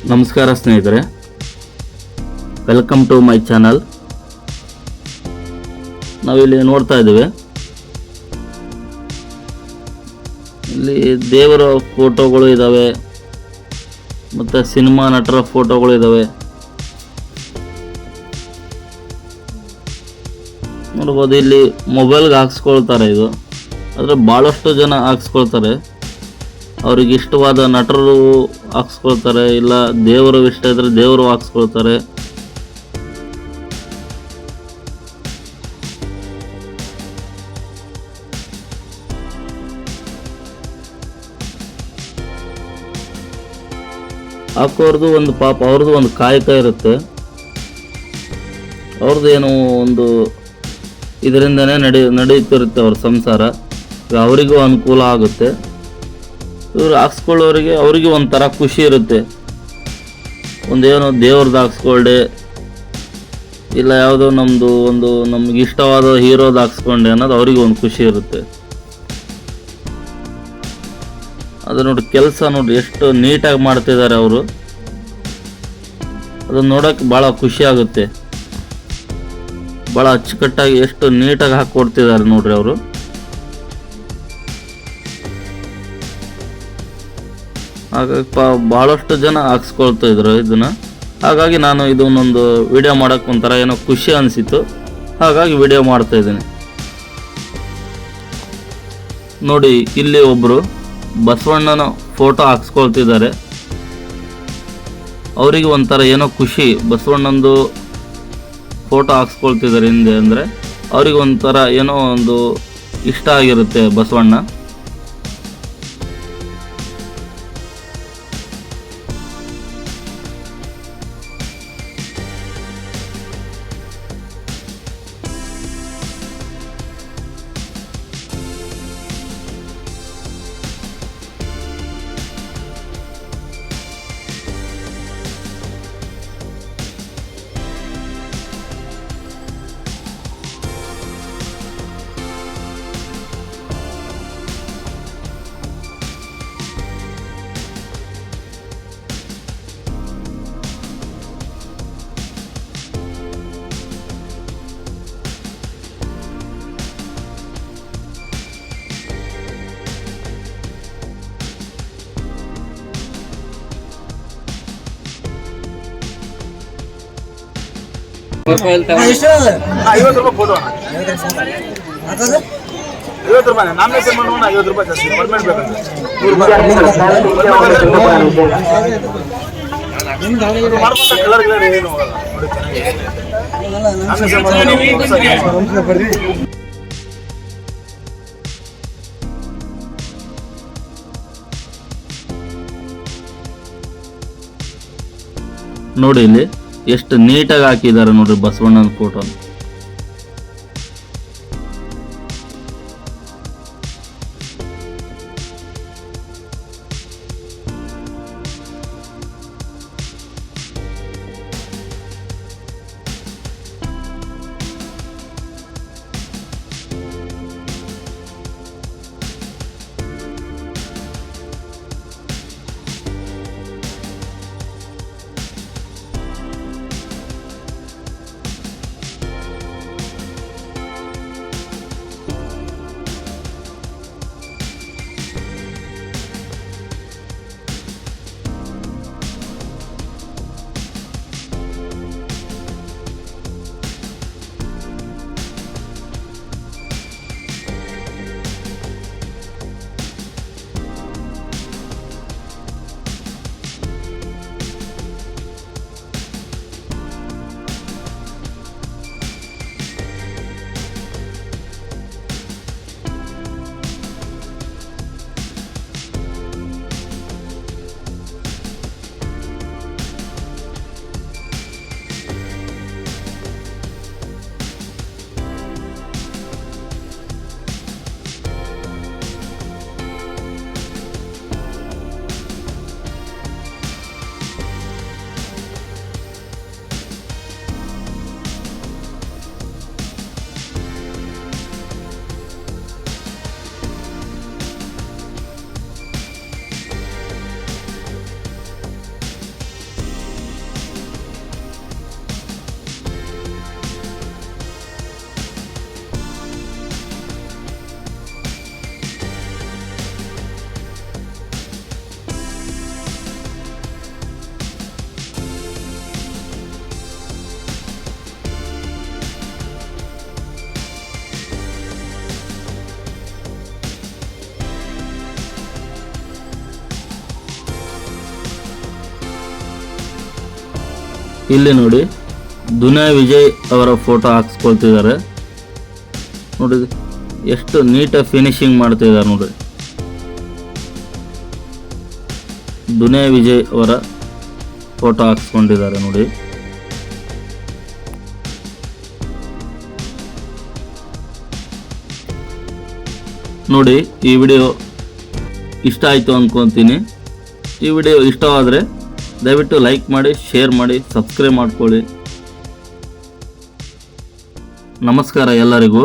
ನಮಸ್ಕಾರ ಸ್ನೇಹಿತರೆ, welcome to my channel. ನಾವಿಲ್ಲಿ ನೋಡ್ತಾ ಇದ್ದೇವೆ, ಇಲ್ಲಿ ದೇವರ ಫೋಟೋಗಳು ಇದ್ದಾವೆ ಮತ್ತು ಸಿನಿಮಾ ನಟರ ಫೋಟೋಗಳು ಇದ್ದಾವೆ. ನೋಡ್ಬೋದು, ಇಲ್ಲಿ ಮೊಬೈಲ್ಗೆ ಹಾಕ್ಸ್ಕೊಳ್ತಾರೆ. ಇದು ಆದರೆ ಭಾಳಷ್ಟು ಜನ ಹಾಕ್ಸ್ಕೊಳ್ತಾರೆ. ಅವ್ರಿಗೆ ಇಷ್ಟವಾದ ನಟರು ಹಾಕ್ಸ್ಕೊಳ್ತಾರೆ, ಇಲ್ಲ ದೇವರು ಇಷ್ಟ ಇದ್ರೆ ದೇವರು ಹಾಕ್ಸ್ಕೊಳ್ತಾರೆ. ಹಾಕೋರ್ದು ಒಂದು ಪಾಪ, ಅವ್ರದ್ದು ಒಂದು ಕಾಯಕ ಇರುತ್ತೆ. ಅವ್ರದ್ದು ಏನೋ ಒಂದು ಇದರಿಂದನೇ ನಡೆಯುತ್ತಿರುತ್ತೆ ಅವ್ರ ಸಂಸಾರ. ಅವರಿಗೂ ಅನುಕೂಲ ಆಗುತ್ತೆ. ಇವ್ರು ಹಾಕ್ಸ್ಕೊಳ್ಳೋರಿಗೆ ಅವರಿಗೆ ಒಂಥರ ಖುಷಿ ಇರುತ್ತೆ. ಒಂದೇನೋ ದೇವ್ರದ್ದು ಹಾಕ್ಸ್ಕೊಳ್ಳೆ, ಇಲ್ಲ ಯಾವುದೋ ನಮ್ಗೆ ಇಷ್ಟವಾದ ಹೀರೋದು ಹಾಕ್ಸ್ಕೊಂಡೆ ಅನ್ನೋದು ಅವ್ರಿಗೆ ಒಂದು ಖುಷಿ ಇರುತ್ತೆ. ಅದು ನೋಡಿ, ಕೆಲಸ ನೋಡಿ ಎಷ್ಟು ನೀಟಾಗಿ ಮಾಡ್ತಿದ್ದಾರೆ ಅವರು. ಅದನ್ನು ನೋಡೋಕೆ ಭಾಳ ಖುಷಿ ಆಗುತ್ತೆ. ಭಾಳ ಅಚ್ಚುಕಟ್ಟಾಗಿ ಎಷ್ಟು ನೀಟಾಗಿ ಹಾಕ್ಕೊಡ್ತಿದ್ದಾರೆ ನೋಡ್ರಿ ಅವರು. ಹಾಗಾಗಿ ಭಾಳಷ್ಟು ಜನ ಹಾಕ್ಸ್ಕೊಳ್ತಾ ಇದ್ರು ಇದನ್ನ. ಹಾಗಾಗಿ ನಾನು ಇದನ್ನೊಂದು ವಿಡಿಯೋ ಮಾಡೋಕೆ ಒಂಥರ ಏನೋ ಖುಷಿ ಅನಿಸಿತು, ಹಾಗಾಗಿ ವಿಡಿಯೋ ಮಾಡ್ತಾ ಇದ್ದೀನಿ. ನೋಡಿ, ಇಲ್ಲಿ ಒಬ್ಬರು ಬಸವಣ್ಣನ ಫೋಟೋ ಹಾಕ್ಸ್ಕೊಳ್ತಿದ್ದಾರೆ. ಅವರಿಗೆ ಒಂಥರ ಏನೋ ಖುಷಿ, ಬಸವಣ್ಣಂದು ಫೋಟೋ ಹಾಕ್ಸ್ಕೊಳ್ತಿದ್ದಾರೆ ಹಿಂದೆ ಅಂದರೆ ಅವ್ರಿಗೆ ಒಂಥರ ಏನೋ ಒಂದು ಇಷ್ಟ ಆಗಿರುತ್ತೆ ಬಸವಣ್ಣ. ₹50 ಫೋಟೋ 50 ರೂಪಾಯಿ ನಾಮಿನೇಷನ್ ಮಾಡೋಣ. ₹50 ಜಾಸ್ತಿ ಪರ್ಮನೆಂಟ್ ಬೇಕಂದ್ರೆ ₹100 ಕಲರ್ ಏನು ನೋಡಿ, ಇಲ್ಲಿ ಎಷ್ಟು ನೀಟಾಗಿ ಹಾಕಿದ್ದಾರೆ ನೋಡ್ರಿ ಬಸವಣ್ಣನ ಫೋಟೋ. ಇಲ್ಲಿ ನೋಡಿ ದುನಿಯಾ ವಿಜಯ್ ಅವರ ಫೋಟೋ ಹಾಕ್ಸ್ಕೊಳ್ತಿದ್ದಾರೆ ನೋಡಿ, ಎಷ್ಟು ನೀಟಾಗಿ ಫಿನಿಶಿಂಗ್ ಮಾಡ್ತಿದ್ದಾರೆ ನೋಡಿ. ದುನಿಯಾ ವಿಜಯ್ ಅವರ ಫೋಟೋ ಹಾಕ್ಸ್ಕೊಂಡಿದ್ದಾರೆ ನೋಡಿ. ನೋಡಿ, ಈ ವಿಡಿಯೋ ಇಷ್ಟ ಆಯಿತು ಅಂದ್ಕೊತೀನಿ. ಈ ವಿಡಿಯೋ ಇಷ್ಟವಾದರೆ ದಯವಿಟ್ಟು ಲೈಕ್ ಮಾಡಿ, ಶೇರ್ ಮಾಡಿ, ಸಬ್ಸ್ಕ್ರೈಬ್ ಮಾಡ್ಕೊಳ್ಳಿ. ನಮಸ್ಕಾರ ಎಲ್ಲರಿಗೂ.